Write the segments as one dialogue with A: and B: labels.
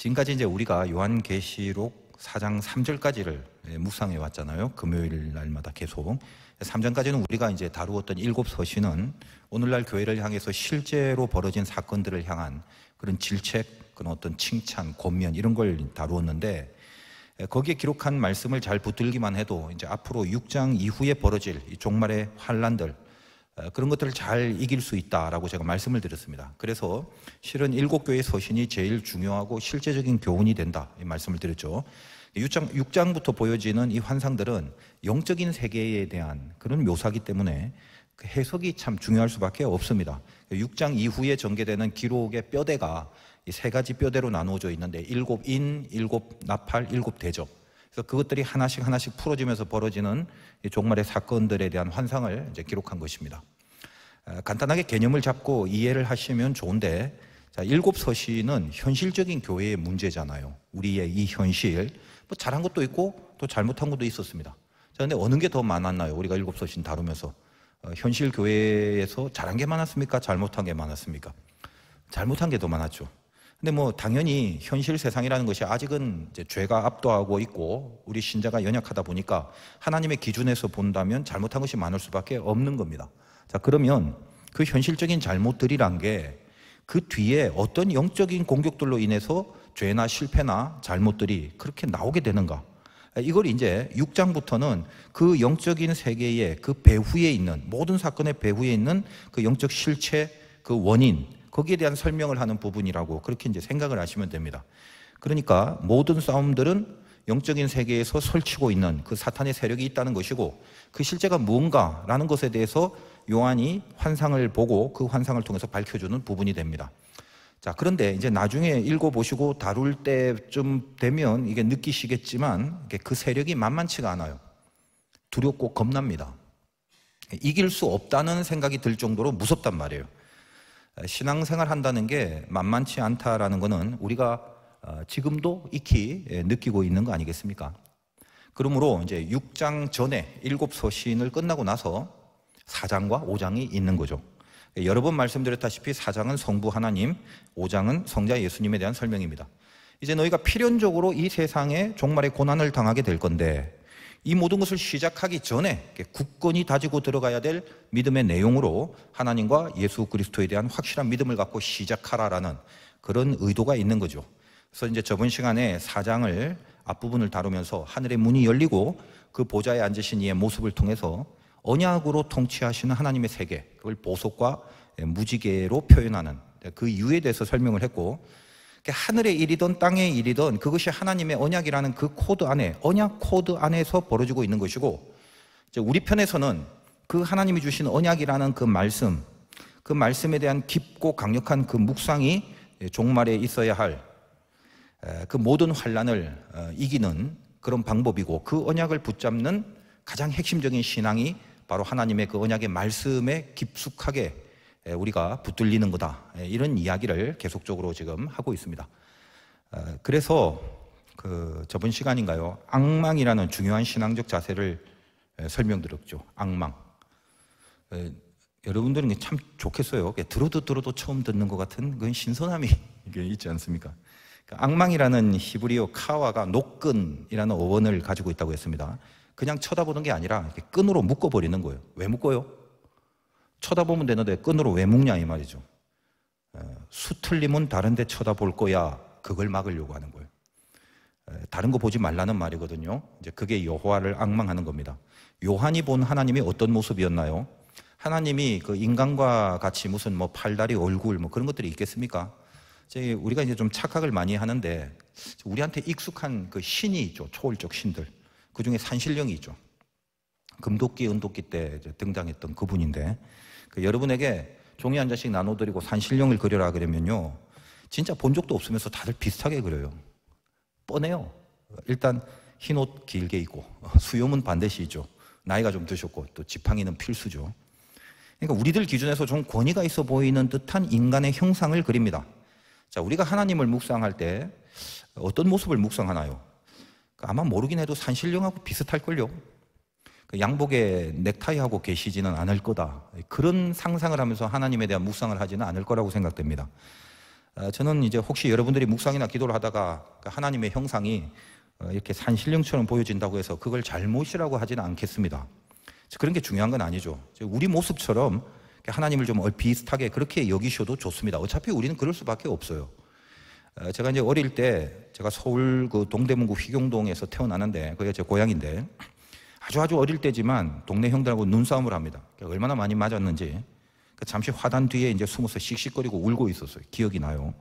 A: 지금까지 이제 우리가 요한계시록 4장 3절까지를 묵상해 왔잖아요. 금요일 날마다 계속. 3장까지는 우리가 이제 다루었던 7서신은 오늘날 교회를 향해서 실제로 벌어진 사건들을 향한 그런 질책, 그런 어떤 칭찬, 권면 이런 걸 다루었는데, 거기에 기록한 말씀을 잘 붙들기만 해도 이제 앞으로 6장 이후에 벌어질 이 종말의 환란들, 그런 것들을 잘 이길 수 있다라고 제가 말씀을 드렸습니다. 그래서 실은 7교회 서신이 제일 중요하고 실제적인 교훈이 된다, 이 말씀을 드렸죠. 6장부터 보여지는 이 환상들은 영적인 세계에 대한 그런 묘사기 때문에 해석이 참 중요할 수밖에 없습니다. 6장 이후에 전개되는 기록의 뼈대가 이 3가지 뼈대로 나누어져 있는데 7인, 7나팔, 7대접. 그래서 그것들이 하나씩 풀어지면서 벌어지는 이 종말의 사건들에 대한 환상을 이제 기록한 것입니다. 간단하게 개념을 잡고 이해를 하시면 좋은데, 자, 7서신은 현실적인 교회의 문제잖아요. 우리의 이 현실, 뭐 잘한 것도 있고 또 잘못한 것도 있었습니다. 자, 근데 어느 게 더 많았나요? 우리가 7서신 다루면서 현실 교회에서 잘한 게 많았습니까? 잘못한 게 많았습니까? 잘못한 게 더 많았죠. 근데 뭐 당연히 현실 세상이라는 것이 아직은 이제 죄가 압도하고 있고 우리 신자가 연약하다 보니까 하나님의 기준에서 본다면 잘못한 것이 많을 수밖에 없는 겁니다. 자, 그러면 그 현실적인 잘못들이란 게 그 뒤에 어떤 영적인 공격들로 인해서 죄나 실패나 잘못들이 그렇게 나오게 되는가? 이걸 이제 6장부터는 그 영적인 세계의 그 배후에 있는, 모든 사건의 배후에 있는 그 영적 실체, 그 원인, 거기에 대한 설명을 하는 부분이라고 그렇게 이제 생각을 하시면 됩니다. 그러니까 모든 싸움들은 영적인 세계에서 설치고 있는 그 사탄의 세력이 있다는 것이고, 그 실제가 무언가라는 것에 대해서 요한이 환상을 보고 그 환상을 통해서 밝혀주는 부분이 됩니다. 자, 그런데 이제 나중에 읽어보시고 다룰 때쯤 되면 이게 느끼시겠지만 그 세력이 만만치가 않아요. 두렵고 겁납니다. 이길 수 없다는 생각이 들 정도로 무섭단 말이에요. 신앙생활 한다는 게 만만치 않다라는 것은 우리가 지금도 익히 느끼고 있는 거 아니겠습니까? 그러므로 이제 6장 전에 7서신을 끝나고 나서 4장과 5장이 있는 거죠. 여러 번 말씀드렸다시피 4장은 성부 하나님, 5장은 성자 예수님에 대한 설명입니다. 이제 너희가 필연적으로 이 세상에 종말의 고난을 당하게 될 건데, 이 모든 것을 시작하기 전에 굳건히 다지고 들어가야 될 믿음의 내용으로 하나님과 예수 그리스도에 대한 확실한 믿음을 갖고 시작하라라는 그런 의도가 있는 거죠. 그래서 이제 저번 시간에 4장을 앞부분을 다루면서 하늘의 문이 열리고 그 보좌에 앉으신 이의 모습을 통해서 언약으로 통치하시는 하나님의 세계, 그걸 보석과 무지개로 표현하는 그 이유에 대해서 설명을 했고, 하늘의 일이든 땅의 일이든 그것이 하나님의 언약이라는 그 코드 안에, 언약 코드 안에서 벌어지고 있는 것이고, 우리 편에서는 그 하나님이 주신 언약이라는 그 말씀에 대한 깊고 강력한 그 묵상이 종말에 있어야 할 그 모든 환란을 이기는 그런 방법이고, 그 언약을 붙잡는 가장 핵심적인 신앙이 바로 하나님의 그 언약의 말씀에 깊숙하게 우리가 붙들리는 거다, 이런 이야기를 계속적으로 지금 하고 있습니다. 그래서 그 저번 시간인가요, 악망이라는 중요한 신앙적 자세를 설명드렸죠. 악망. 여러분들은 참 좋겠어요. 들어도 처음 듣는 것 같은 그런 신선함이 있지 않습니까? 악망이라는 히브리어 카와가 노끈이라는 어원을 가지고 있다고 했습니다. 그냥 쳐다보는 게 아니라 이렇게 끈으로 묶어버리는 거예요. 왜 묶어요? 쳐다보면 되는데 끈으로 왜 묶냐 이 말이죠. 수틀림은 다른 데 쳐다볼 거야, 그걸 막으려고 하는 거예요. 다른 거 보지 말라는 말이거든요. 이제 그게 여호와를 앙망하는 겁니다. 요한이 본 하나님이 어떤 모습이었나요? 하나님이 그 인간과 같이 무슨 뭐 팔다리, 얼굴 뭐 그런 것들이 있겠습니까? 우리가 이제 좀 착각을 많이 하는데, 우리한테 익숙한 그 신이 있죠. 초월적 신들. 그 중에 산신령이 있죠. 금도끼, 은도끼 때 등장했던 그분인데, 여러분에게 종이 한 장씩 나눠드리고 산신령을 그려라 그러면요, 진짜 본 적도 없으면서 다들 비슷하게 그려요. 뻔해요. 일단 흰 옷 길게 입고, 수염은 반드시 있죠. 나이가 좀 드셨고, 또 지팡이는 필수죠. 그러니까 우리들 기준에서 좀 권위가 있어 보이는 듯한 인간의 형상을 그립니다. 자, 우리가 하나님을 묵상할 때 어떤 모습을 묵상하나요? 아마 모르긴 해도 산신령하고 비슷할걸요. 양복에 넥타이하고 계시지는 않을 거다, 그런 상상을 하면서 하나님에 대한 묵상을 하지는 않을 거라고 생각됩니다. 저는 이제 혹시 여러분들이 묵상이나 기도를 하다가 하나님의 형상이 이렇게 산신령처럼 보여진다고 해서 그걸 잘못이라고 하지는 않겠습니다. 그런 게 중요한 건 아니죠. 우리 모습처럼 하나님을 좀 비슷하게 그렇게 여기셔도 좋습니다. 어차피 우리는 그럴 수밖에 없어요. 제가 이제 어릴 때 제가 서울 그 동대문구 휘경동에서 태어나는데 그게 제 고향인데 아주 어릴 때지만 동네 형들하고 눈싸움을 합니다. 얼마나 많이 맞았는지 잠시 화단 뒤에 이제 숨어서 씩씩거리고 울고 있었어요. 기억이 나요.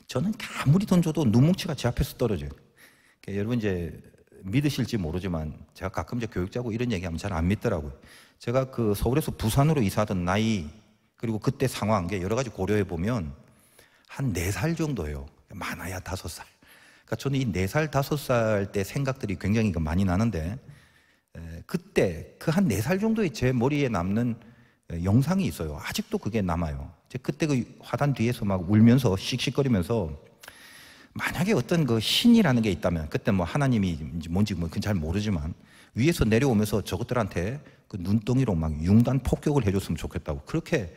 A: 저는 아무리 던져도 눈뭉치가 제 앞에서 떨어져요. 여러분 이제 믿으실지 모르지만 제가 가끔 이제 교육자고 이런 얘기하면 잘 안 믿더라고요. 제가 그 서울에서 부산으로 이사하던 나이 그리고 그때 상황 여러 가지 고려해 보면 한 4살 정도예요. 많아야 5살. 그러니까 저는 이 4살, 5살 때 생각들이 굉장히 많이 나는데 그때 그 한 4살 정도의 제 머리에 남는 영상이 있어요. 아직도 그게 남아요. 그때 그 화단 뒤에서 막 울면서 씩씩거리면서 만약에 어떤 그 신이라는 게 있다면 그때 뭐 하나님이 뭔지 뭐 그건 잘 모르지만 위에서 내려오면서 저것들한테 그 눈덩이로 막 융단 폭격을 해줬으면 좋겠다고 그렇게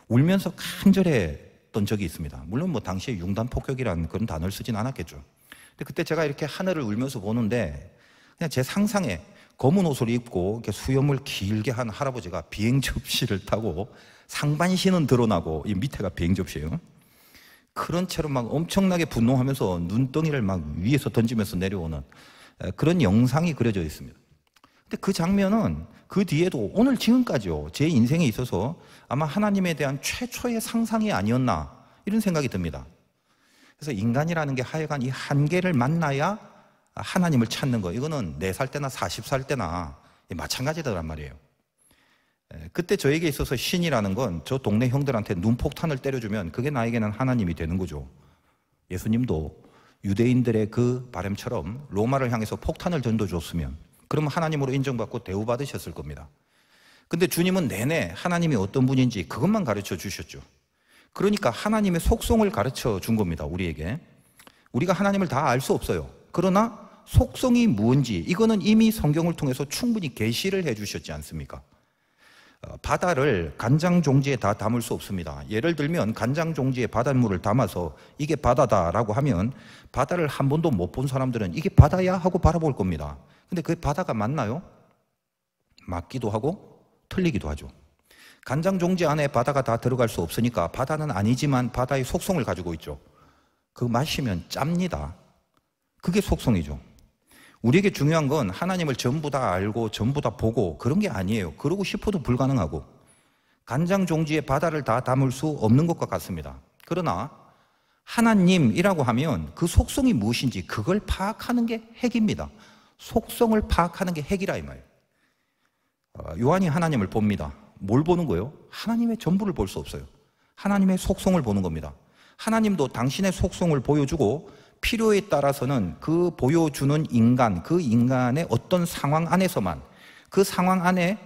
A: 울면서 간절했던 적이 있습니다. 물론 뭐 당시에 융단 폭격이라는 그런 단어를 쓰진 않았겠죠. 근데 그때 제가 이렇게 하늘을 울면서 보는데 그냥 제 상상에 검은 옷을 입고 이렇게 수염을 길게 한 할아버지가 비행 접시를 타고 상반신은 드러나고 이 밑에가 비행 접시예요. 그런 채로 막 엄청나게 분노하면서 눈덩이를 막 위에서 던지면서 내려오는 그런 영상이 그려져 있습니다. 근데 그 장면은 그 뒤에도 오늘 지금까지요 제 인생에 있어서 아마 하나님에 대한 최초의 상상이 아니었나 이런 생각이 듭니다. 그래서 인간이라는 게 하여간 이 한계를 만나야 하나님을 찾는 거 이거는 4살 때나 40살 때나 마찬가지더란 말이에요. 그때 저에게 있어서 신이라는 건 저 동네 형들한테 눈폭탄을 때려주면 그게 나에게는 하나님이 되는 거죠. 예수님도 유대인들의 그 바람처럼 로마를 향해서 폭탄을 던져줬으면 그러면 하나님으로 인정받고 대우받으셨을 겁니다. 근데 주님은 내내 하나님이 어떤 분인지 그것만 가르쳐 주셨죠. 그러니까 하나님의 속성을 가르쳐 준 겁니다. 우리에게. 우리가 하나님을 다 알 수 없어요. 그러나 속성이 무엇인지 이거는 이미 성경을 통해서 충분히 계시를 해 주셨지 않습니까? 바다를 간장 종지에 다 담을 수 없습니다. 예를 들면 간장 종지에 바닷물을 담아서 이게 바다다라고 하면 바다를 한 번도 못 본 사람들은 이게 바다야 하고 바라볼 겁니다. 근데 그게 바다가 맞나요? 맞기도 하고 틀리기도 하죠. 간장 종지 안에 바다가 다 들어갈 수 없으니까 바다는 아니지만 바다의 속성을 가지고 있죠. 그거 마시면 짭니다. 그게 속성이죠. 우리에게 중요한 건 하나님을 전부 다 알고 전부 다 보고 그런 게 아니에요. 그러고 싶어도 불가능하고 간장 종지에 바다를 다 담을 수 없는 것과 같습니다. 그러나 하나님이라고 하면 그 속성이 무엇인지 그걸 파악하는 게 핵입니다. 속성을 파악하는 게 핵이라 이 말이에요. 요한이 하나님을 봅니다. 뭘 보는 거예요? 하나님의 전부를 볼 수 없어요. 하나님의 속성을 보는 겁니다. 하나님도 당신의 속성을 보여주고 필요에 따라서는 그 보여주는 인간, 그 인간의 어떤 상황 안에서만 그 상황 안에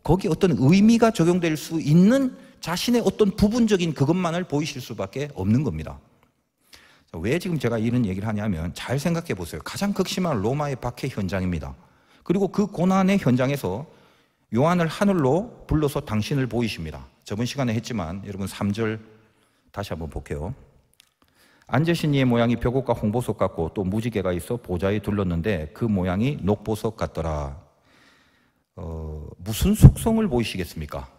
A: 거기에 어떤 의미가 적용될 수 있는 자신의 어떤 부분적인 그것만을 보이실 수밖에 없는 겁니다. 왜 지금 제가 이런 얘기를 하냐면 잘 생각해 보세요. 가장 극심한 로마의 박해 현장입니다. 그리고 그 고난의 현장에서 요한을 하늘로 불러서 당신을 보이십니다. 저번 시간에 했지만 여러분 3절 다시 한번 볼게요. 앉으신 이의 모양이 벽옥과 홍보석 같고 또 무지개가 있어 보좌에 둘렀는데 그 모양이 녹보석 같더라. 무슨 속성을 보이시겠습니까?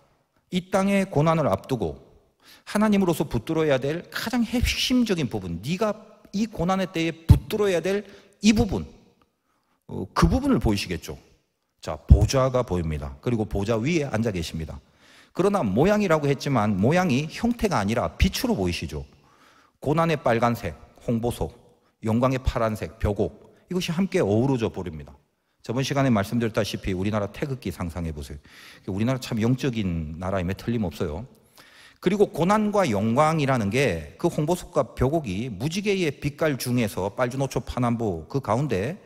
A: 이 땅의 고난을 앞두고 하나님으로서 붙들어야 될 가장 핵심적인 부분, 네가 이 고난의 때에 붙들어야 될 이 부분, 그 부분을 보이시겠죠. 자, 보좌가 보입니다. 그리고 보좌 위에 앉아 계십니다. 그러나 모양이라고 했지만 모양이 형태가 아니라 빛으로 보이시죠. 고난의 빨간색, 홍보석, 영광의 파란색, 벽옥, 이것이 함께 어우러져 버립니다. 저번 시간에 말씀드렸다시피 우리나라 태극기 상상해 보세요. 우리나라 참 영적인 나라임에 틀림없어요. 그리고 고난과 영광이라는 게 그 홍보석과 벽옥이 무지개의 빛깔 중에서 빨주노초 파남보 그 가운데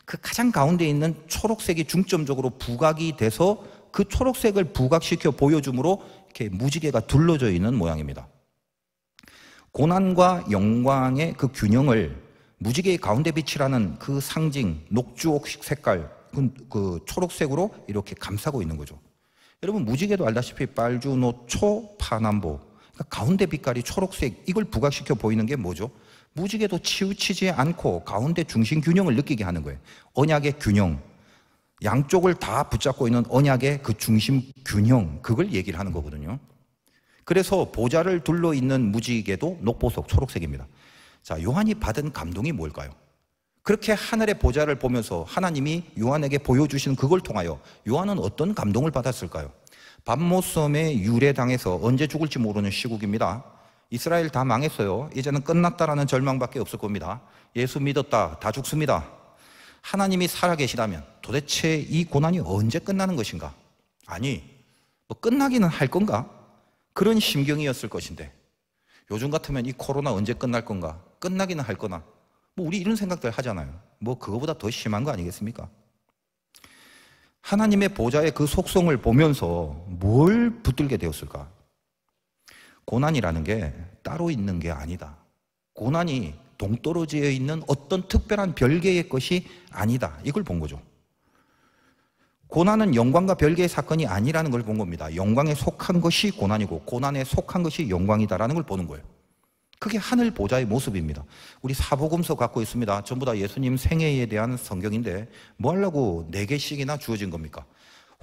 A: 그 가장 가운데 있는 초록색이 중점적으로 부각이 돼서 그 초록색을 부각시켜 보여줌으로 이렇게 무지개가 둘러져 있는 모양입니다. 고난과 영광의 그 균형을 무지개의 가운데 빛이라는 그 상징, 녹주옥 색깔, 그 초록색으로 이렇게 감싸고 있는 거죠. 여러분 무지개도 알다시피 빨주노초 파남보 그러니까 가운데 빛깔이 초록색, 이걸 부각시켜 보이는 게 뭐죠? 무지개도 치우치지 않고 가운데 중심 균형을 느끼게 하는 거예요. 언약의 균형, 양쪽을 다 붙잡고 있는 언약의 그 중심 균형, 그걸 얘기를 하는 거거든요. 그래서 보좌를 둘러 있는 무지개도 녹보석 초록색입니다. 자, 요한이 받은 감동이 뭘까요? 그렇게 하늘의 보좌를 보면서 하나님이 요한에게 보여주시는 그걸 통하여 요한은 어떤 감동을 받았을까요? 밤모섬에 유래당해서 언제 죽을지 모르는 시국입니다. 이스라엘 다 망했어요. 이제는 끝났다라는 절망밖에 없을 겁니다. 예수 믿었다, 다 죽습니다. 하나님이 살아계시다면 도대체 이 고난이 언제 끝나는 것인가? 아니, 뭐 끝나기는 할 건가? 그런 심경이었을 것인데, 요즘 같으면 이 코로나 언제 끝날 건가? 끝나기는 할 거나, 뭐 우리 이런 생각들 하잖아요. 뭐 그거보다 더 심한 거 아니겠습니까? 하나님의 보좌의 그 속성을 보면서 뭘 붙들게 되었을까? 고난이라는 게 따로 있는 게 아니다. 고난이 동떨어져 있는 어떤 특별한 별개의 것이 아니다. 이걸 본 거죠. 고난은 영광과 별개의 사건이 아니라는 걸 본 겁니다. 영광에 속한 것이 고난이고 고난에 속한 것이 영광이다라는 걸 보는 거예요. 그게 하늘 보좌의 모습입니다. 우리 사복음서 갖고 있습니다. 전부 다 예수님 생애에 대한 성경인데 뭐 하려고 4개씩이나 주어진 겁니까?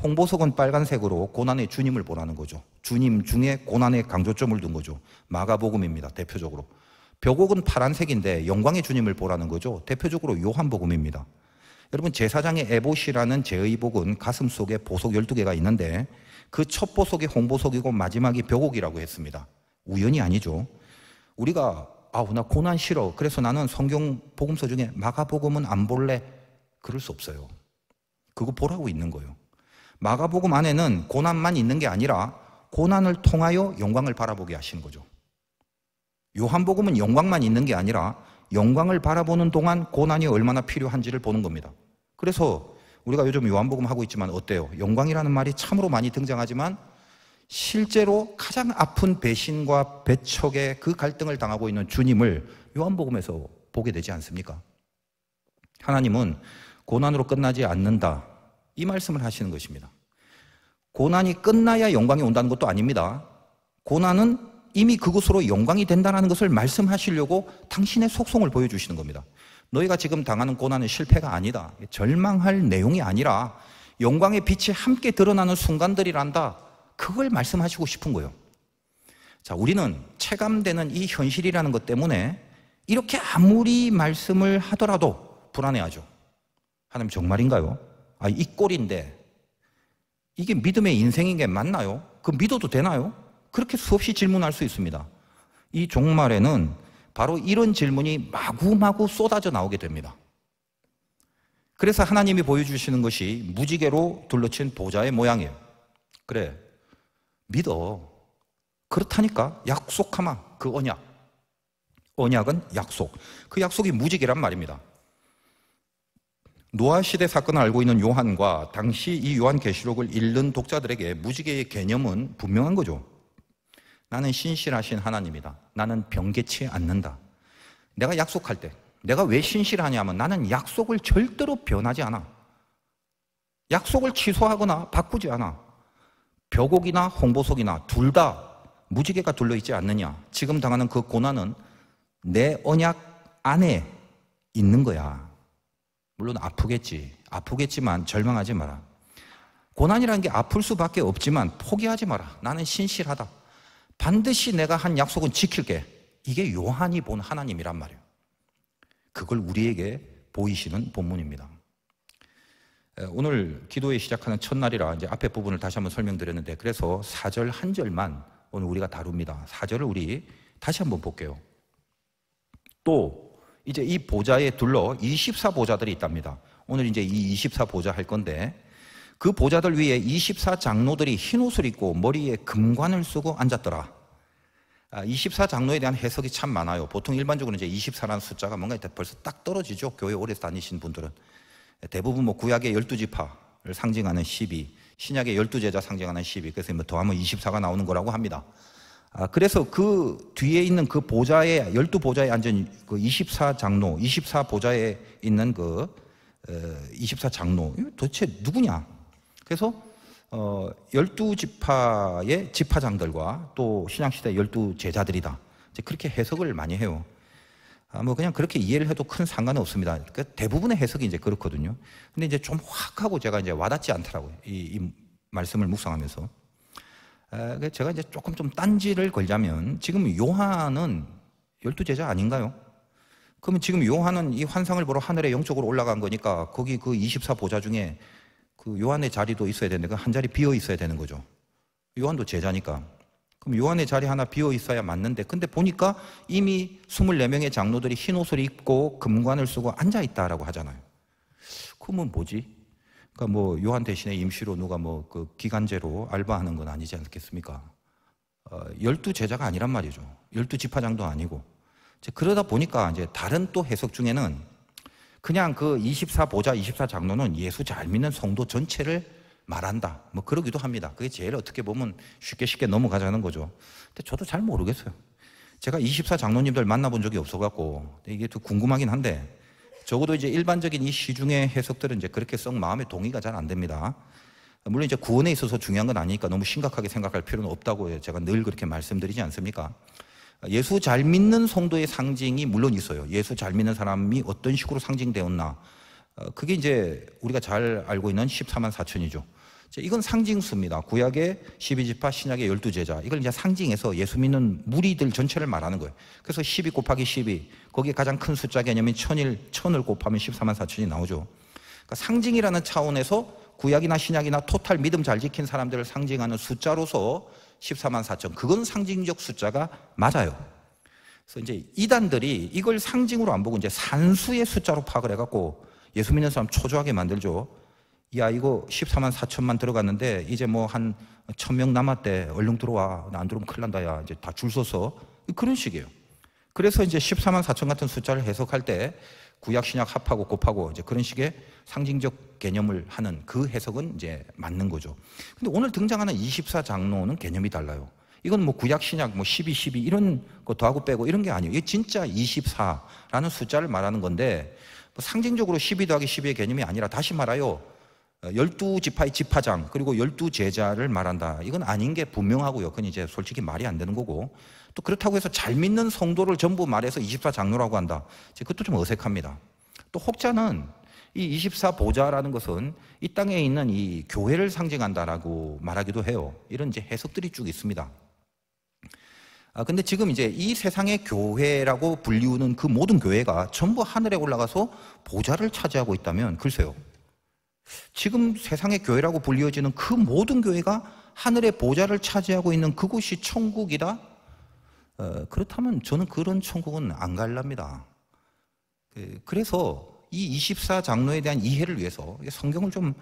A: 홍보석은 빨간색으로 고난의 주님을 보라는 거죠. 주님 중에 고난의 강조점을 둔 거죠. 마가복음입니다. 대표적으로. 벽옥은 파란색인데 영광의 주님을 보라는 거죠. 대표적으로 요한복음입니다. 여러분, 제사장의 에봇이라는 제의복은 가슴 속에 보석 12개가 있는데 그 첫 보석이 홍보석이고 마지막이 벽옥이라고 했습니다. 우연이 아니죠. 우리가 나 고난 싫어, 그래서 나는 성경 복음서 중에 마가복음은 안 볼래, 그럴 수 없어요. 그거 보라고 있는 거예요. 마가복음 안에는 고난만 있는 게 아니라 고난을 통하여 영광을 바라보게 하시는 거죠. 요한복음은 영광만 있는 게 아니라 영광을 바라보는 동안 고난이 얼마나 필요한지를 보는 겁니다. 그래서 우리가 요즘 요한복음 하고 있지만 어때요? 영광이라는 말이 참으로 많이 등장하지만 실제로 가장 아픈 배신과 배척의 그 갈등을 당하고 있는 주님을 요한복음에서 보게 되지 않습니까? 하나님은 고난으로 끝나지 않는다, 이 말씀을 하시는 것입니다. 고난이 끝나야 영광이 온다는 것도 아닙니다. 고난은 이미 그것으로 영광이 된다는 것을 말씀하시려고 당신의 속성을 보여주시는 겁니다. 너희가 지금 당하는 고난은 실패가 아니다, 절망할 내용이 아니라 영광의 빛이 함께 드러나는 순간들이란다, 그걸 말씀하시고 싶은 거예요. 자, 우리는 체감되는 이 현실이라는 것 때문에 이렇게 아무리 말씀을 하더라도 불안해하죠. 하나님 정말인가요? 이 꼴인데 이게 믿음의 인생인 게 맞나요? 그 믿어도 되나요? 그렇게 수없이 질문할 수 있습니다. 이 종말에는 바로 이런 질문이 마구마구 쏟아져 나오게 됩니다. 그래서 하나님이 보여주시는 것이 무지개로 둘러친 보좌의 모양이에요. 그래, 믿어. 그렇다니까. 약속하마, 그 언약. 언약은 약속. 그 약속이 무지개란 말입니다. 노아 시대 사건을 알고 있는 요한과 당시 이 요한계시록을 읽는 독자들에게 무지개의 개념은 분명한 거죠. 나는 신실하신 하나님이다. 나는 변개치 않는다. 내가 약속할 때, 내가 왜 신실하냐면 나는 약속을 절대로 변하지 않아. 약속을 취소하거나 바꾸지 않아. 벽옥이나 홍보석이나 둘 다 무지개가 둘러있지 않느냐. 지금 당하는 그 고난은 내 언약 안에 있는 거야. 물론 아프겠지만 절망하지 마라. 고난이라는 게 아플 수밖에 없지만 포기하지 마라. 나는 신실하다. 반드시 내가 한 약속은 지킬게. 이게 요한이 본 하나님이란 말이에요. 그걸 우리에게 보이시는 본문입니다. 오늘 기도회 시작하는 첫날이라 이제 앞에 부분을 다시 한번 설명드렸는데, 그래서 4절 한 절만 오늘 우리가 다룹니다. 4절을 우리 다시 한번 볼게요. 또 이제 이 보좌에 둘러 24보좌들이 있답니다. 오늘 이제 이 24보좌 할 건데, 그 보좌들 위에 24장로들이 흰 옷을 입고 머리에 금관을 쓰고 앉았더라. 24장로에 대한 해석이 참 많아요. 보통 일반적으로 이제 24라는 숫자가 뭔가 벌써 딱 떨어지죠. 교회 오래 다니신 분들은. 대부분 뭐 구약의 12지파를 상징하는 12, 신약의 12제자 상징하는 12, 그래서 뭐 더하면 24가 나오는 거라고 합니다. 그래서 그 뒤에 있는 그 보좌에, 12보좌에 앉은 그 24장로, 24보좌에 있는 그 24장로, 도대체 누구냐? 그래서 12지파의 지파장들과 또 신약시대 12제자들이다. 그렇게 해석을 많이 해요. 뭐 그냥 그렇게 이해를 해도 큰 상관은 없습니다. 그러니까 대부분의 해석이 이제 그렇거든요. 근데 이제 좀 확 하고 제가 이제 와닿지 않더라고요. 이 말씀을 묵상하면서. 제가 이제 조금 좀 딴지를 걸자면 지금 요한은 12제자 아닌가요? 그러면 지금 요한은 이 환상을 보러 하늘에 영적으로 올라간 거니까 거기 그 24보좌 중에 그 요한의 자리도 있어야 되는데 그 한 자리 비어 있어야 되는 거죠. 요한도 제자니까. 그럼 요한의 자리 하나 비어 있어야 맞는데 근데 보니까 이미 24명의 장로들이 흰 옷을 입고 금관을 쓰고 앉아 있다라고 하잖아요. 그러면 뭐지? 그러니까 뭐 요한 대신에 임시로 누가 뭐 그 기간제로 알바하는 건 아니지 않겠습니까? 12제자가 아니란 말이죠. 12지파장도 아니고. 그러다 보니까 이제 다른 또 해석 중에는 그냥 그 24보좌, 24장로는 예수 잘 믿는 성도 전체를 말한다. 뭐 그러기도 합니다. 그게 제일 어떻게 보면 쉽게 넘어가자는 거죠. 근데 저도 잘 모르겠어요. 제가 24장로님들 만나본 적이 없어갖고 이게 또 궁금하긴 한데 적어도 이제 일반적인 이 시중의 해석들은 이제 그렇게 썩 마음에 동의가 잘 안 됩니다. 물론 이제 구원에 있어서 중요한 건 아니니까 너무 심각하게 생각할 필요는 없다고 제가 늘 그렇게 말씀드리지 않습니까? 예수 잘 믿는 성도의 상징이 물론 있어요. 예수 잘 믿는 사람이 어떤 식으로 상징되었나. 그게 이제 우리가 잘 알고 있는 14만 4천이죠. 이건 상징수입니다. 구약의 12지파, 신약의 12제자. 이걸 이제 상징해서 예수 믿는 무리들 전체를 말하는 거예요. 그래서 12 곱하기 12. 거기에 가장 큰 숫자 개념인 천을 곱하면 14만 4천이 나오죠. 그러니까 상징이라는 차원에서 구약이나 신약이나 토탈 믿음 잘 지킨 사람들을 상징하는 숫자로서 14만 4천. 그건 상징적 숫자가 맞아요. 그래서 이제 이단들이 이걸 상징으로 안 보고 이제 산수의 숫자로 파악을 해갖고 예수 믿는 사람 초조하게 만들죠. 야, 이거 14만 4천만 들어갔는데 이제 뭐 한 1000명 남았대. 얼른 들어와. 나 안 들어오면 큰일 난다. 야, 이제 다 줄 서서. 그런 식이에요. 그래서 이제 14만 4천 같은 숫자를 해석할 때 구약 신약 합하고 곱하고 이제 그런 식의 상징적 개념을 하는 그 해석은 이제 맞는 거죠. 근데 오늘 등장하는 24장로는 개념이 달라요. 이건 뭐 구약 신약 뭐 12, 12 이런 거 더하고 빼고 이런 게 아니에요. 이게 진짜 24라는 숫자를 말하는 건데 뭐 상징적으로 12 더하기 12의 개념이 아니라 다시 말하여 12지파의 지파장 그리고 12제자를 말한다. 이건 아닌 게 분명하고요. 그건 이제 솔직히 말이 안 되는 거고 또 그렇다고 해서 잘 믿는 성도를 전부 말해서 24장로라고 한다. 그것도 좀 어색합니다. 또 혹자는 이 24보좌라는 것은 이 땅에 있는 이 교회를 상징한다라고 말하기도 해요. 이런 이제 해석들이 쭉 있습니다. 근데 지금 이제 이 세상의 교회라고 불리우는 그 모든 교회가 전부 하늘에 올라가서 보좌를 차지하고 있다면 글쎄요. 지금 세상의 교회라고 불리워지는 그 모든 교회가 하늘의 보좌를 차지하고 있는 그곳이 천국이다? 그렇다면 저는 그런 천국은 안 갈랍니다. 그래서 이 24장로에 대한 이해를 위해서 성경을 좀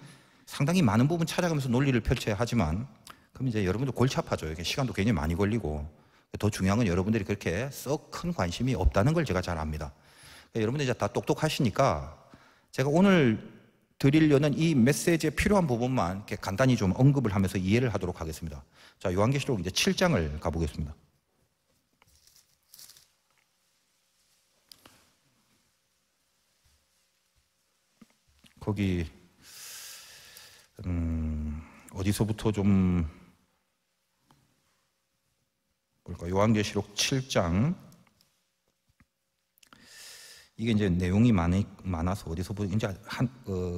A: 상당히 많은 부분 찾아가면서 논리를 펼쳐야 하지만 그럼 이제 여러분들 골치 아파져요. 시간도 굉장히 많이 걸리고 더 중요한 건 여러분들이 그렇게 썩 큰 관심이 없다는 걸 제가 잘 압니다. 여러분들이 이제 다 똑똑하시니까 제가 오늘 드리려는 이 메시지에 필요한 부분만 이렇게 간단히 좀 언급을 하면서 이해를 하도록 하겠습니다. 자, 요한계시록 이제 7장을 가보겠습니다. 거기 어디서부터 좀 볼까? 요한계시록 7장 이게 이제 내용이 많아서 어디서부터 이제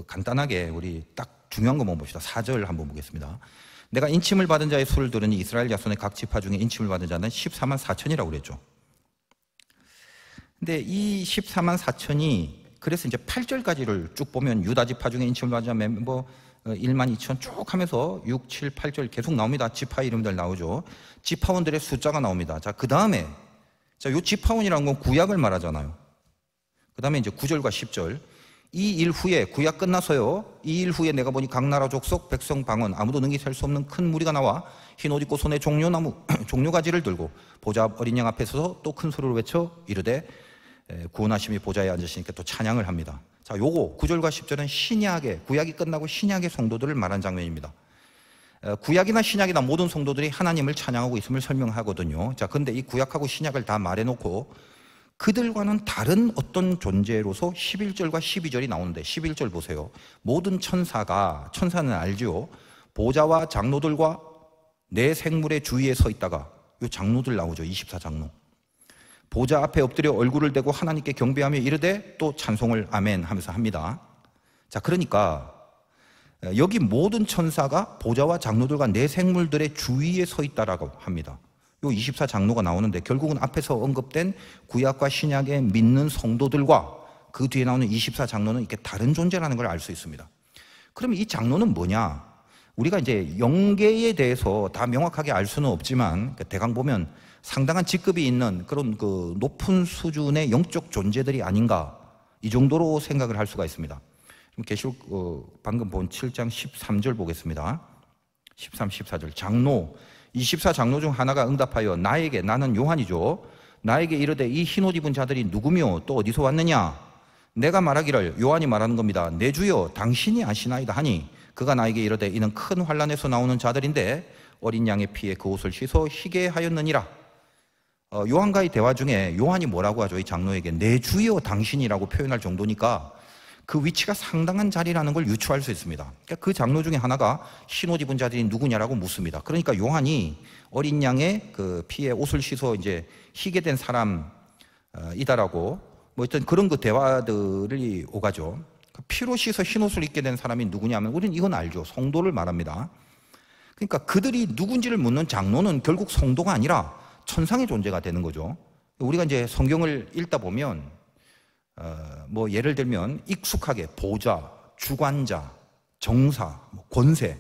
A: 간단하게 우리 딱 중요한 것만 봅시다. 4절 한번 보겠습니다. 내가 인침을 받은 자의 수를 들으니 이스라엘 자손의 각 지파 중에 인침을 받은 자는 14만 4천이라고 그랬죠. 근데 이 14만 4천이 그래서 이제 8절까지를 쭉 보면 유다 지파 중에 인침을 받은 자 멤버 1만 2천 쭉 하면서 6, 7, 8절 계속 나옵니다. 지파 이름들 나오죠. 지파원들의 숫자가 나옵니다. 자, 그 다음에 요 지파원이라는 건 구약을 말하잖아요. 그 다음에 이제 9절과 10절. 이 일 후에 구약 끝나서요. 이 일 후에 내가 보니 각 나라 족속 백성 방언 아무도 능히 셀 수 없는 큰 무리가 나와 흰 옷 입고 손에 종려나무 종려가지를 들고 보좌 어린 양 앞에 서서 또 큰 소리로 외쳐 이르되 구원하심이 보좌에 앉으시니까 또 찬양을 합니다. 자, 요거 9절과 10절은 신약의 구약이 끝나고 신약의 성도들을 말한 장면입니다. 구약이나 신약이나 모든 성도들이 하나님을 찬양하고 있음을 설명하거든요. 자, 근데 이 구약하고 신약을 다 말해놓고 그들과는 다른 어떤 존재로서 11절과 12절이 나오는데 11절 보세요. 모든 천사는 알죠. 보좌와 장로들과 내 생물의 주위에 서 있다가, 요 장로들 나오죠. 24장로. 보좌 앞에 엎드려 얼굴을 대고 하나님께 경배하며 이르되 또 찬송을 아멘 하면서 합니다. 자, 그러니까 여기 모든 천사가 보좌와 장로들과 내 생물들의 주위에 서 있다라고 합니다. 요 24장로가 나오는데 결국은 앞에서 언급된 구약과 신약의 믿는 성도들과 그 뒤에 나오는 24장로는 이렇게 다른 존재라는 걸 알 수 있습니다. 그럼 이 장로는 뭐냐? 우리가 이제 영계에 대해서 다 명확하게 알 수는 없지만 대강 보면 상당한 직급이 있는 그런 그 높은 수준의 영적 존재들이 아닌가, 이 정도로 생각을 할 수가 있습니다. 계시록 방금 본 7장 13절 보겠습니다. 13, 14절. 장로 24장로 중 하나가 응답하여 나에게, 나는 요한이죠, 나에게 이르되 이 흰옷 입은 자들이 누구며 또 어디서 왔느냐? 내가 말하기를, 요한이 말하는 겁니다, 내 주여 당신이 아시나이다 하니 그가 나에게 이르되 이는 큰 환란에서 나오는 자들인데 어린 양의 피에 그 옷을 씻어 희게 하였느니라. 요한과의 대화 중에 요한이 뭐라고 하죠? 이 장로에게 내 주여 당신이라고 표현할 정도니까 그 위치가 상당한 자리라는 걸 유추할 수 있습니다. 그러니까 그 장로 중에 하나가 흰옷 입은 자들이 누구냐라고 묻습니다. 그러니까 요한이 어린 양의 그 피에 옷을 씻어 이제 희게 된 사람이다라고 뭐 어떤 그런 그 대화들이 오가죠. 피로 씻어 흰옷을 입게 된 사람이 누구냐면 우리는 이건 알죠. 성도를 말합니다. 그러니까 그들이 누군지를 묻는 장로는 결국 성도가 아니라 천상의 존재가 되는 거죠. 우리가 이제 성경을 읽다 보면 뭐 예를 들면 익숙하게 보좌, 주관자, 정사, 권세,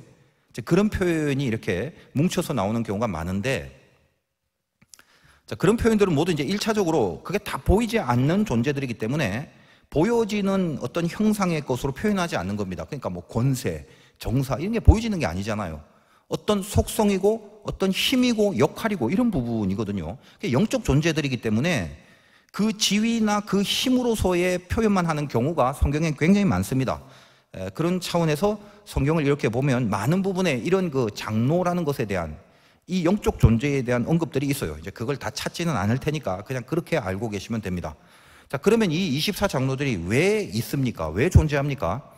A: 그런 표현이 이렇게 뭉쳐서 나오는 경우가 많은데, 자, 그런 표현들은 모두 이제 1차적으로 그게 다 보이지 않는 존재들이기 때문에 보여지는 어떤 형상의 것으로 표현하지 않는 겁니다. 그러니까 뭐 권세, 정사 이런 게 보여지는 게 아니잖아요. 어떤 속성이고 어떤 힘이고 역할이고 이런 부분이거든요. 영적 존재들이기 때문에 그 지위나 그 힘으로서의 표현만 하는 경우가 성경에 굉장히 많습니다. 그런 차원에서 성경을 이렇게 보면 많은 부분에 이런 그 장로라는 것에 대한 이 영적 존재에 대한 언급들이 있어요. 이제 그걸 다 찾지는 않을 테니까 그냥 그렇게 알고 계시면 됩니다. 자, 그러면 이 24장로들이 왜 있습니까? 왜 존재합니까?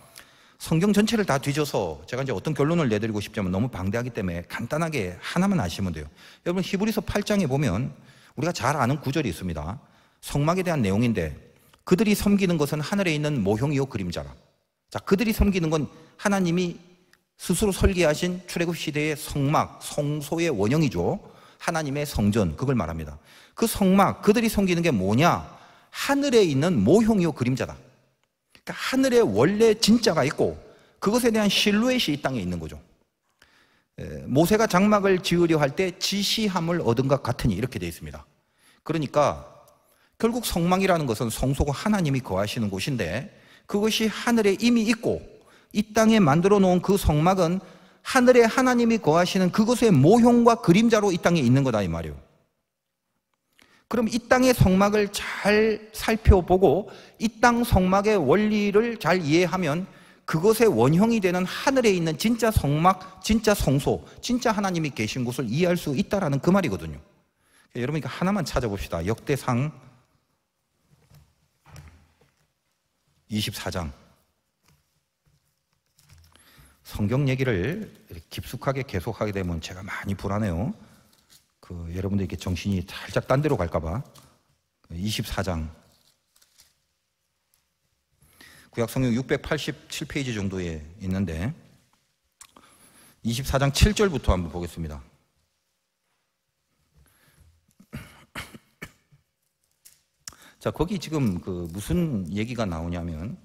A: 성경 전체를 다 뒤져서 제가 이제 어떤 결론을 내드리고 싶지만 너무 방대하기 때문에 간단하게 하나만 아시면 돼요. 여러분, 히브리서 8장에 보면 우리가 잘 아는 구절이 있습니다. 성막에 대한 내용인데 그들이 섬기는 것은 하늘에 있는 모형이요 그림자라. 자, 그들이 섬기는 건 하나님이 스스로 설계하신 출애굽 시대의 성막, 성소의 원형이죠. 하나님의 성전, 그걸 말합니다. 그 성막, 그들이 섬기는 게 뭐냐? 하늘에 있는 모형이요 그림자다. 그러니까 하늘에 원래 진짜가 있고 그것에 대한 실루엣이 이 땅에 있는 거죠. 모세가 장막을 지으려 할 때 지시함을 얻은 것 같으니 이렇게 되어 있습니다. 그러니까 결국 성막이라는 것은 성소고 하나님이 거하시는 곳인데 그것이 하늘에 이미 있고 이 땅에 만들어 놓은 그 성막은 하늘에 하나님이 거하시는 그것의 모형과 그림자로 이 땅에 있는 거다 이 말이에요. 그럼 이 땅의 성막을 잘 살펴보고 이 땅 성막의 원리를 잘 이해하면 그것의 원형이 되는 하늘에 있는 진짜 성막, 진짜 성소, 진짜 하나님이 계신 곳을 이해할 수 있다라는 그 말이거든요. 여러분, 이거 하나만 찾아봅시다. 역대상 24장. 성경 얘기를 깊숙하게 계속하게 되면 제가 많이 불안해요. 여러분들 이렇게 정신이 살짝 딴 데로 갈까봐. 24장. 구약 성경 687페이지 정도에 있는데 24장 7절부터 한번 보겠습니다. 자, 거기 지금 무슨 얘기가 나오냐면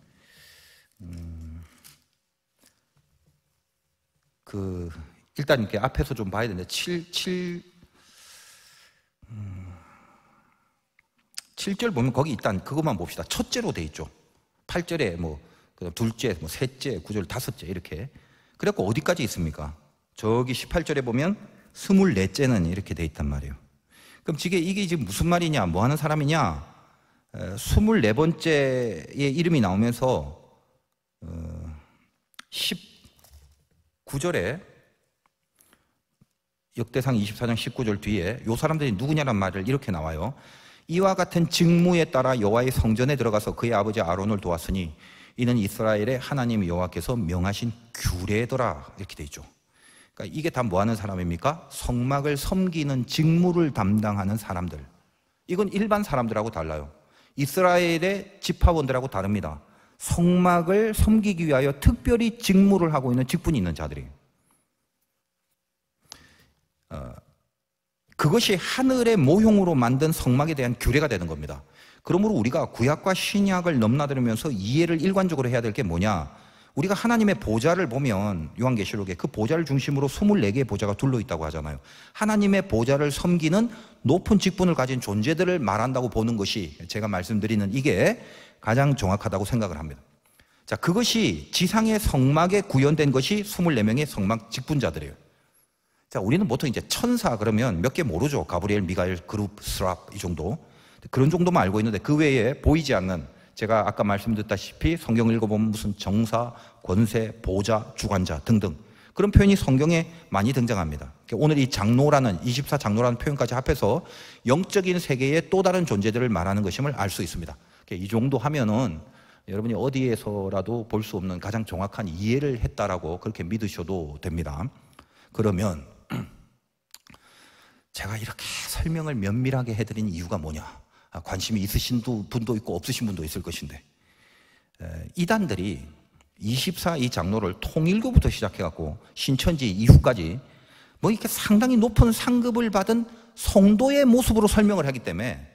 A: 일단 이렇게 앞에서 좀 봐야 되는데 7절 보면 거기 일단 그것만 봅시다. 첫째로 돼 있죠. 8절에 그다음 둘째, 셋째, 9절, 다섯째 이렇게. 그래갖고 어디까지 있습니까? 저기 18절에 보면 24째는 이렇게 돼 있단 말이에요. 그럼 이게 지금 무슨 말이냐? 뭐 하는 사람이냐? 24번째의 이름이 나오면서 19절에 역대상 24장 19절 뒤에 이 사람들이 누구냐란 말을 이렇게 나와요. 이와 같은 직무에 따라 여호와의 성전에 들어가서 그의 아버지 아론을 도왔으니 이는 이스라엘의 하나님 여호와께서 명하신 규례더라. 이렇게 돼 있죠. 그러니까 이게 다 뭐 하는 사람입니까? 성막을 섬기는 직무를 담당하는 사람들. 이건 일반 사람들하고 달라요. 이스라엘의 지파원들하고 다릅니다. 성막을 섬기기 위하여 특별히 직무를 하고 있는 직분이 있는 자들이에요. 그것이 하늘의 모형으로 만든 성막에 대한 규례가 되는 겁니다. 그러므로 우리가 구약과 신약을 넘나들으면서 이해를 일관적으로 해야 될 게 뭐냐? 우리가 하나님의 보좌를 보면 요한계시록에 그 보좌를 중심으로 24개의 보좌가 둘러있다고 하잖아요. 하나님의 보좌를 섬기는 높은 직분을 가진 존재들을 말한다고 보는 것이 제가 말씀드리는 이게 가장 정확하다고 생각을 합니다. 자, 그것이 지상의 성막에 구현된 것이 24명의 성막 직분자들이에요. 자, 우리는 보통 이제 천사 그러면 몇 개 모르죠. 가브리엘, 미가엘, 그룹, 스랍 이 정도. 그런 정도만 알고 있는데 그 외에 보이지 않는, 제가 아까 말씀드렸다시피 성경을 읽어보면 무슨 정사, 권세, 보좌, 주관자 등등 그런 표현이 성경에 많이 등장합니다. 오늘 이 장로라는 24장로라는 표현까지 합해서 영적인 세계의 또 다른 존재들을 말하는 것임을 알 수 있습니다. 이 정도 하면은 여러분이 어디에서라도 볼 수 없는 가장 정확한 이해를 했다라고 그렇게 믿으셔도 됩니다. 그러면 제가 이렇게 설명을 면밀하게 해드린 이유가 뭐냐? 관심이 있으신 분도 있고 없으신 분도 있을 것인데, 이단들이 24 이 장로를 통일교부터 시작해갖고 신천지 이후까지 뭐 이렇게 상당히 높은 상급을 받은 성도의 모습으로 설명을 하기 때문에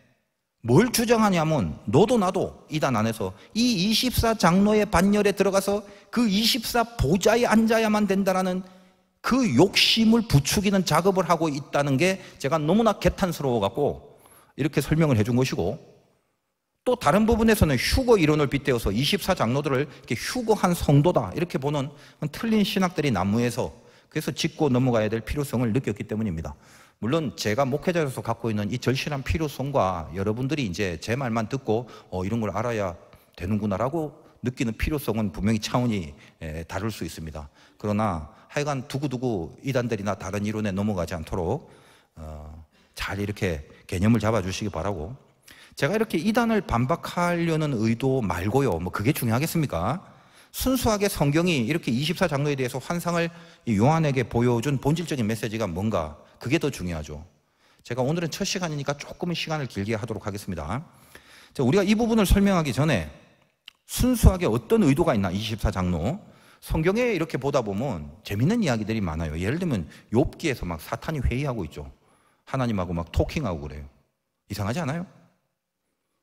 A: 뭘 주장하냐면 너도 나도 이단 안에서 이 24 장로의 반열에 들어가서 그 24 보좌에 앉아야만 된다라는 그 욕심을 부추기는 작업을 하고 있다는 게 제가 너무나 개탄스러워 갖고 이렇게 설명을 해준 것이고, 또 다른 부분에서는 휴거 이론을 빗대어서 24 장로들을 이렇게 휴거한 성도다 이렇게 보는 틀린 신학들이 난무해서 그래서 짚고 넘어가야 될 필요성을 느꼈기 때문입니다. 물론 제가 목회자로서 갖고 있는 이 절실한 필요성과 여러분들이 이제 제 말만 듣고 이런 걸 알아야 되는구나라고 느끼는 필요성은 분명히 차원이 다를 수 있습니다. 그러나 하여간 두고두고 이단들이나 다른 이론에 넘어가지 않도록 잘 이렇게 개념을 잡아주시기 바라고, 제가 이렇게 이단을 반박하려는 의도 말고요, 뭐 그게 중요하겠습니까? 순수하게 성경이 이렇게 24 장로에 대해서 환상을 요한에게 보여준 본질적인 메시지가 뭔가, 그게 더 중요하죠. 제가 오늘은 첫 시간이니까 조금은 시간을 길게 하도록 하겠습니다. 자, 우리가 이 부분을 설명하기 전에 순수하게 어떤 의도가 있나, 24 장로 성경에 이렇게 보다 보면 재밌는 이야기들이 많아요. 예를 들면 욥기에서 막 사탄이 회의하고 있죠. 하나님하고 막 토킹하고 그래요. 이상하지 않아요?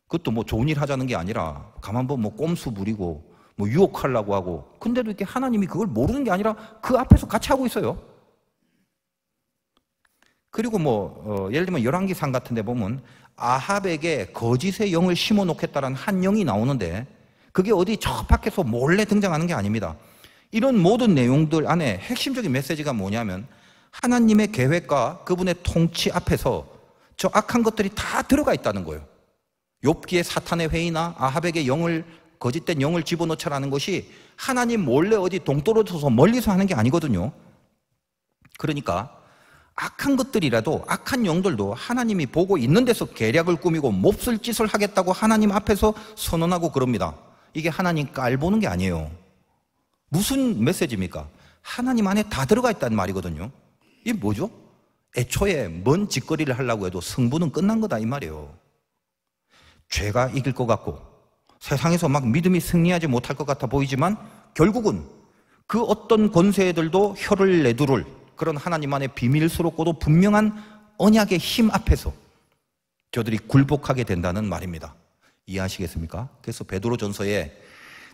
A: 그것도 뭐 좋은 일 하자는 게 아니라 가만 보면 뭐 꼼수 부리고 뭐 유혹하려고 하고, 근데도 이렇게 하나님이 그걸 모르는 게 아니라 그 앞에서 같이 하고 있어요. 그리고 뭐 예를 들면 열왕기상 같은 데 보면 아합에게 거짓의 영을 심어 놓겠다라는 한 영이 나오는데 그게 어디 저 밖에서 몰래 등장하는 게 아닙니다. 이런 모든 내용들 안에 핵심적인 메시지가 뭐냐면 하나님의 계획과 그분의 통치 앞에서 저 악한 것들이 다 들어가 있다는 거예요. 욥기의 사탄의 회의나 아합에게 거짓된 영을 집어넣자라는 것이 하나님 몰래 어디 동떨어져서 멀리서 하는 게 아니거든요. 그러니까 악한 것들이라도, 악한 영들도 하나님이 보고 있는 데서 계략을 꾸미고 몹쓸 짓을 하겠다고 하나님 앞에서 선언하고 그럽니다. 이게 하나님 깔보는 게 아니에요. 무슨 메시지입니까? 하나님 안에 다 들어가 있다는 말이거든요. 이게 뭐죠? 애초에 뭔 짓거리를 하려고 해도 승부는 끝난 거다 이 말이에요. 죄가 이길 것 같고 세상에서 막 믿음이 승리하지 못할 것 같아 보이지만 결국은 그 어떤 권세들도 혀를 내두를 그런 하나님 안의 비밀스럽고도 분명한 언약의 힘 앞에서 저들이 굴복하게 된다는 말입니다. 이해하시겠습니까? 그래서 베드로전서에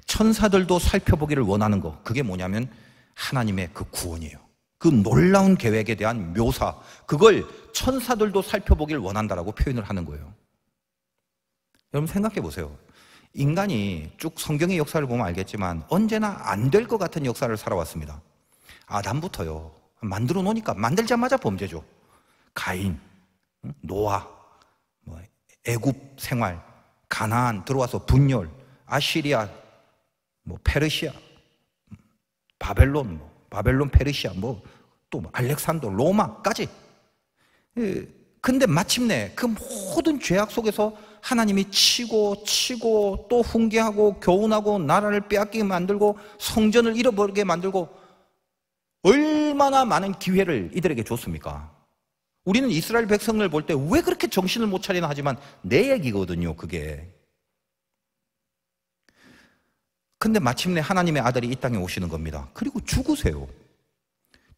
A: 천사들도 살펴보기를 원하는 거, 그게 뭐냐면 하나님의 그 구원이에요. 그 놀라운 계획에 대한 묘사, 그걸 천사들도 살펴보기를 원한다라고 표현을 하는 거예요. 여러분 생각해 보세요. 인간이 쭉 성경의 역사를 보면 알겠지만 언제나 안 될 것 같은 역사를 살아왔습니다. 아담부터요. 만들어 놓으니까 만들자마자 범죄죠. 가인, 노아, 애굽 생활, 가나안 들어와서 분열, 아시리아, 페르시아, 바벨론, 페르시아, 또 알렉산더, 로마까지. 근데 마침내 그 모든 죄악 속에서 하나님이 치고 또 훈계하고 교훈하고 나라를 빼앗기게 만들고 성전을 잃어버리게 만들고 얼마나 많은 기회를 이들에게 줬습니까? 우리는 이스라엘 백성을 볼 때 왜 그렇게 정신을 못 차리나 하지만 내 얘기거든요, 그게. 근데 마침내 하나님의 아들이 이 땅에 오시는 겁니다. 그리고 죽으세요.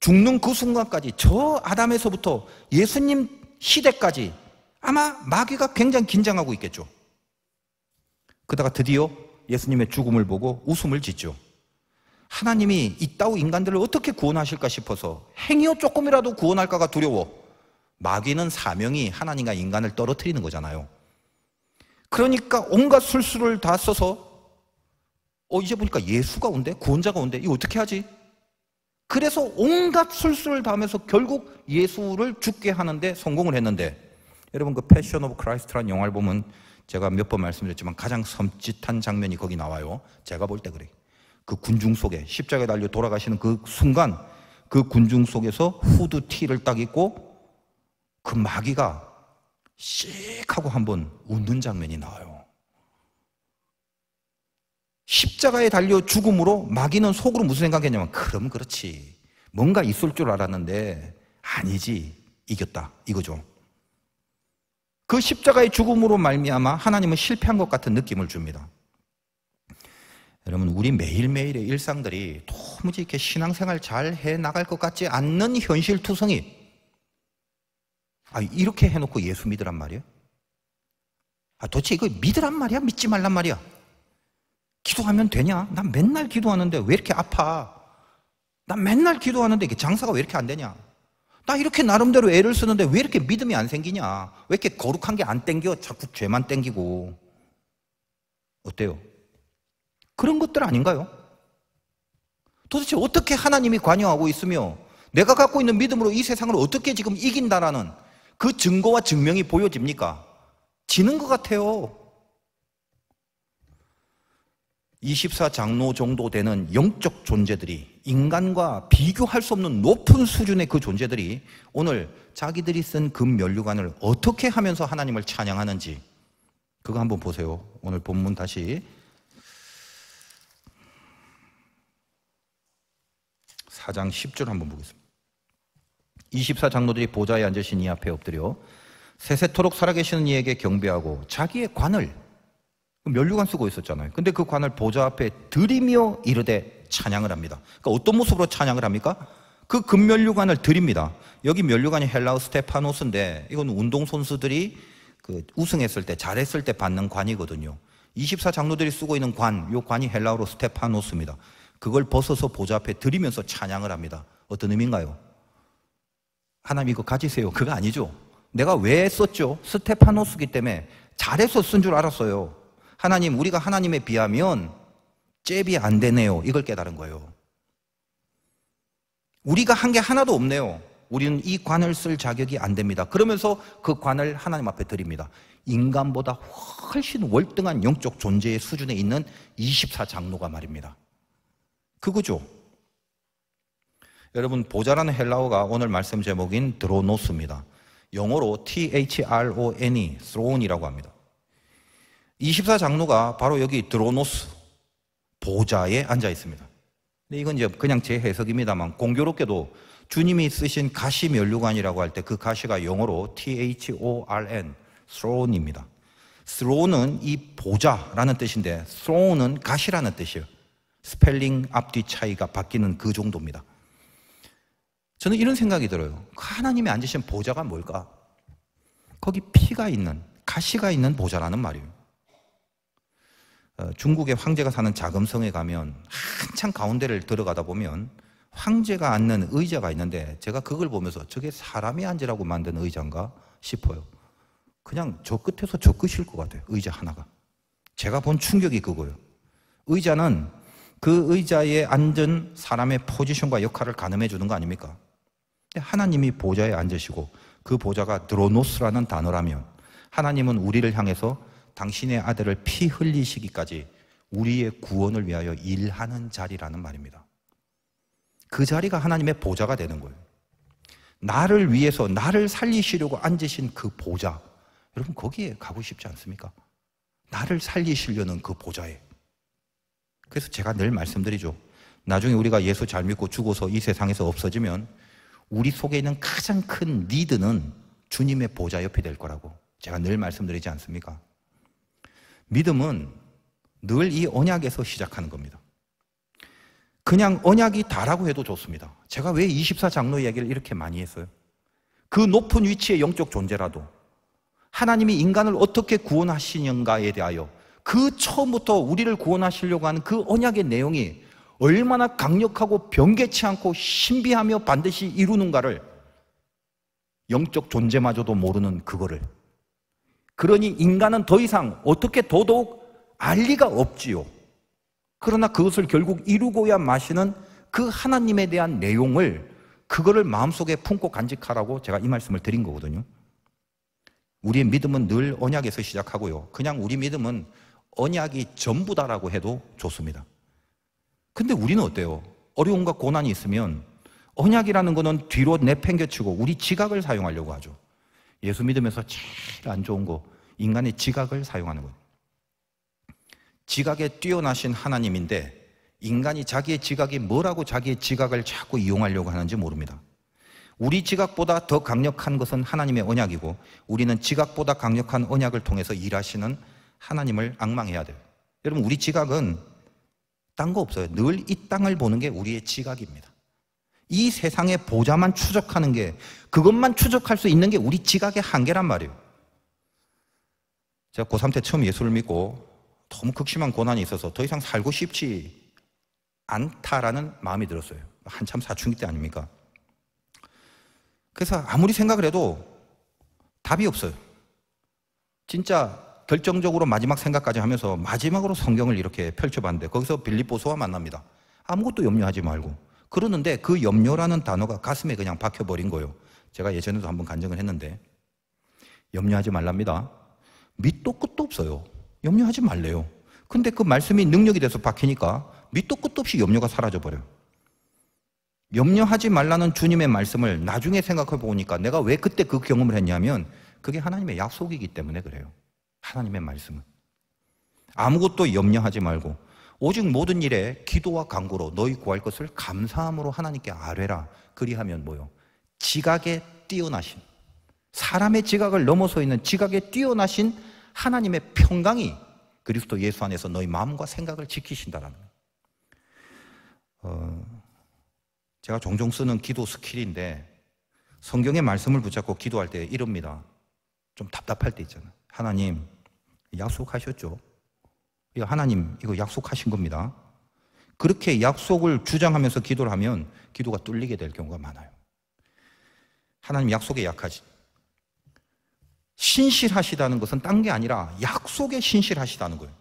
A: 죽는 그 순간까지 저 아담에서부터 예수님 시대까지 아마 마귀가 굉장히 긴장하고 있겠죠. 그러다가 드디어 예수님의 죽음을 보고 웃음을 짓죠. 하나님이 이따위 인간들을 어떻게 구원하실까 싶어서 행여 조금이라도 구원할까가 두려워. 마귀는 사명이 하나님과 인간을 떨어뜨리는 거잖아요. 그러니까 온갖 술수를 다 써서 이제 보니까 예수가 온대? 구원자가 온대? 이거 어떻게 하지? 그래서 온갖 술수를 다 하면서 결국 예수를 죽게 하는데 성공을 했는데, 여러분 그 패션 오브 크라이스트라는 영화를 보면 제가 몇 번 말씀드렸지만 가장 섬찟한 장면이 거기 나와요. 제가 볼 때 그래요. 그 군중 속에 십자가에 달려 돌아가시는 그 순간, 그 군중 속에서 후드티를 딱 입고 그 마귀가 씩 하고 한번 웃는 장면이 나와요. 십자가에 달려 죽음으로 마귀는 속으로 무슨 생각했냐면, 그럼 그렇지, 뭔가 있을 줄 알았는데 아니지, 이겼다, 이거죠. 그 십자가의 죽음으로 말미암아 하나님은 실패한 것 같은 느낌을 줍니다. 여러분, 우리 매일매일의 일상들이 도무지 이렇게 신앙생활 잘 해나갈 것 같지 않는 현실투성이, 이렇게 해놓고 예수 믿으란 말이에요? 도대체 이거 믿으란 말이야? 믿지 말란 말이야? 기도하면 되냐? 난 맨날 기도하는데 왜 이렇게 아파? 난 맨날 기도하는데 이게 장사가 왜 이렇게 안 되냐? 나 이렇게 나름대로 애를 쓰는데 왜 이렇게 믿음이 안 생기냐? 왜 이렇게 거룩한 게 안 땡겨? 자꾸 죄만 땡기고. 어때요? 그런 것들 아닌가요? 도대체 어떻게 하나님이 관여하고 있으며 내가 갖고 있는 믿음으로 이 세상을 어떻게 지금 이긴다라는 그 증거와 증명이 보여집니까? 지는 것 같아요. 24장로 정도 되는 영적 존재들이, 인간과 비교할 수 없는 높은 수준의 그 존재들이 오늘 자기들이 쓴 금 면류관을 어떻게 하면서 하나님을 찬양하는지, 그거 한번 보세요. 오늘 본문 다시 4장 10절 한번 보겠습니다. 24장로들이 보좌에 앉으신 이 앞에 엎드려 세세토록 살아계시는 이에게 경배하고 자기의 관을, 면류관 쓰고 있었잖아요. 근데 그 관을 보좌 앞에 들이며 이르되 찬양을 합니다. 그러니까 어떤 모습으로 찬양을 합니까? 그 금면류관을 드립니다. 여기 면류관이 헬라어 스테파노스인데, 이건 운동선수들이 그 우승했을 때, 잘했을 때 받는 관이거든요. 24장로들이 쓰고 있는 관, 이 관이 헬라어로 스테파노스입니다. 그걸 벗어서 보좌 앞에 드리면서 찬양을 합니다. 어떤 의미인가요? 하나님 이거 가지세요. 그거 아니죠. 내가 왜 썼죠? 스테파노스기 때문에 잘해서 쓴 줄 알았어요. 하나님, 우리가 하나님에 비하면 잽이 안 되네요. 이걸 깨달은 거예요. 우리가 한 게 하나도 없네요. 우리는 이 관을 쓸 자격이 안 됩니다. 그러면서 그 관을 하나님 앞에 드립니다. 인간보다 훨씬 월등한 영적 존재의 수준에 있는 24장로가 말입니다. 그거죠. 여러분, 보좌라는 헬라어가 오늘 말씀 제목인 드로노스입니다. 영어로 THRONE, throne이라고 합니다. 24장로가 바로 여기 드로노스, 보좌에 앉아 있습니다. 근데 이건 이제 그냥 제 해석입니다만, 공교롭게도 주님이 쓰신 가시 면류관이라고 할 때 그 가시가 영어로 THORN, throne입니다. throne은 이 보좌라는 뜻인데 throne은 가시라는 뜻이에요. 스펠링 앞뒤 차이가 바뀌는 그 정도입니다. 저는 이런 생각이 들어요. 하나님이 앉으신 보좌가 뭘까? 거기 피가 있는, 가시가 있는 보좌라는 말이에요. 중국의 황제가 사는 자금성에 가면 한참 가운데를 들어가다 보면 황제가 앉는 의자가 있는데, 제가 그걸 보면서 저게 사람이 앉으라고 만든 의자인가 싶어요. 그냥 저 끝에서 저 끝일 것 같아요. 의자 하나가. 제가 본 충격이 그거예요. 의자는 그 의자에 앉은 사람의 포지션과 역할을 가늠해 주는 거 아닙니까? 하나님이 보좌에 앉으시고 그 보좌가 드로노스라는 단어라면, 하나님은 우리를 향해서 당신의 아들을 피 흘리시기까지 우리의 구원을 위하여 일하는 자리라는 말입니다. 그 자리가 하나님의 보좌가 되는 거예요. 나를 위해서, 나를 살리시려고 앉으신 그 보좌, 여러분 거기에 가고 싶지 않습니까? 나를 살리시려는 그 보좌에. 그래서 제가 늘 말씀드리죠. 나중에 우리가 예수 잘 믿고 죽어서 이 세상에서 없어지면 우리 속에 있는 가장 큰 니드는 주님의 보좌 옆이 될 거라고 제가 늘 말씀드리지 않습니까? 믿음은 늘 이 언약에서 시작하는 겁니다. 그냥 언약이 다라고 해도 좋습니다. 제가 왜 24장로 얘기를 이렇게 많이 했어요? 그 높은 위치의 영적 존재라도 하나님이 인간을 어떻게 구원하시는가에 대하여 그 처음부터 우리를 구원하시려고 하는 그 언약의 내용이 얼마나 강력하고 변개치 않고 신비하며 반드시 이루는가를 영적 존재마저도 모르는 그거를, 그러니 인간은 더 이상 어떻게 더더욱 알 리가 없지요. 그러나 그것을 결국 이루고야 마시는 그 하나님에 대한 내용을, 그거를 마음속에 품고 간직하라고 제가 이 말씀을 드린 거거든요. 우리의 믿음은 늘 언약에서 시작하고요, 그냥 우리 믿음은 언약이 전부다라고 해도 좋습니다. 근데 우리는 어때요? 어려움과 고난이 있으면 언약이라는 거는 뒤로 내팽개치고 우리 지각을 사용하려고 하죠. 예수 믿으면서 제일 안 좋은 거, 인간의 지각을 사용하는 거예요. 지각에 뛰어나신 하나님인데 인간이 자기의 지각이 뭐라고 자기의 지각을 자꾸 이용하려고 하는지 모릅니다. 우리 지각보다 더 강력한 것은 하나님의 언약이고 우리는 지각보다 강력한 언약을 통해서 일하시는 하나님을 앙망해야 돼요. 여러분, 우리 지각은 딴 거 없어요. 늘 이 땅을 보는 게 우리의 지각입니다. 이 세상의 보좌만 추적하는 게, 그것만 추적할 수 있는 게 우리 지각의 한계란 말이에요. 제가 고3 때 처음 예수를 믿고 너무 극심한 고난이 있어서 더 이상 살고 싶지 않다라는 마음이 들었어요. 한참 사춘기 때 아닙니까? 그래서 아무리 생각을 해도 답이 없어요. 진짜 결정적으로 마지막 생각까지 하면서 마지막으로 성경을 이렇게 펼쳐봤는데 거기서 빌립보서와 만납니다. 아무것도 염려하지 말고. 그러는데 그 염려라는 단어가 가슴에 그냥 박혀버린 거예요. 제가 예전에도 한번 간증을 했는데, 염려하지 말랍니다. 밑도 끝도 없어요. 염려하지 말래요. 근데 그 말씀이 능력이 돼서 박히니까 밑도 끝도 없이 염려가 사라져버려요. 염려하지 말라는 주님의 말씀을 나중에 생각해 보니까 내가 왜 그때 그 경험을 했냐면 그게 하나님의 약속이기 때문에 그래요. 하나님의 말씀은. 아무것도 염려하지 말고 오직 모든 일에 기도와 간구로 너희 구할 것을 감사함으로 하나님께 아뢰라. 그리하면 뭐요? 지각에 뛰어나신, 사람의 지각을 넘어서 있는 지각에 뛰어나신 하나님의 평강이 그리스도 예수 안에서 너희 마음과 생각을 지키신다라는 거예요. 제가 종종 쓰는 기도 스킬인데 성경의 말씀을 붙잡고 기도할 때 이럽니다. 좀 답답할 때 있잖아요. 하나님, 약속하셨죠? 이거 하나님, 이거 약속하신 겁니다. 그렇게 약속을 주장하면서 기도를 하면 기도가 뚫리게 될 경우가 많아요. 하나님 약속에 약하지. 신실하시다는 것은 딴 게 아니라 약속에 신실하시다는 거예요.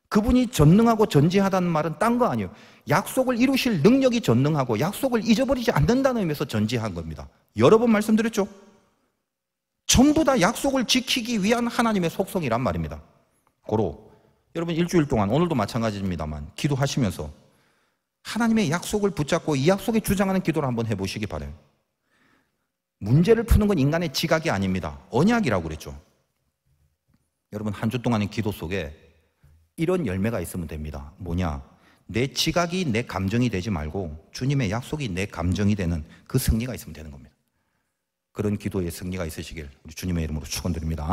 A: 그분이 전능하고 전지하다는 말은 딴 거 아니에요. 약속을 이루실 능력이 전능하고 약속을 잊어버리지 않는다는 의미에서 전지한 겁니다. 여러 번 말씀드렸죠? 전부 다 약속을 지키기 위한 하나님의 속성이란 말입니다. 고로 여러분 일주일 동안, 오늘도 마찬가지입니다만 기도하시면서 하나님의 약속을 붙잡고 이 약속에 주장하는 기도를 한번 해보시기 바라요. 문제를 푸는 건 인간의 지각이 아닙니다. 언약이라고 그랬죠. 여러분 한 주 동안의 기도 속에 이런 열매가 있으면 됩니다. 뭐냐? 내 지각이 내 감정이 되지 말고 주님의 약속이 내 감정이 되는 그 승리가 있으면 되는 겁니다. 그런 기도의 승리가 있으시길 우리 주님의 이름으로 축원드립니다.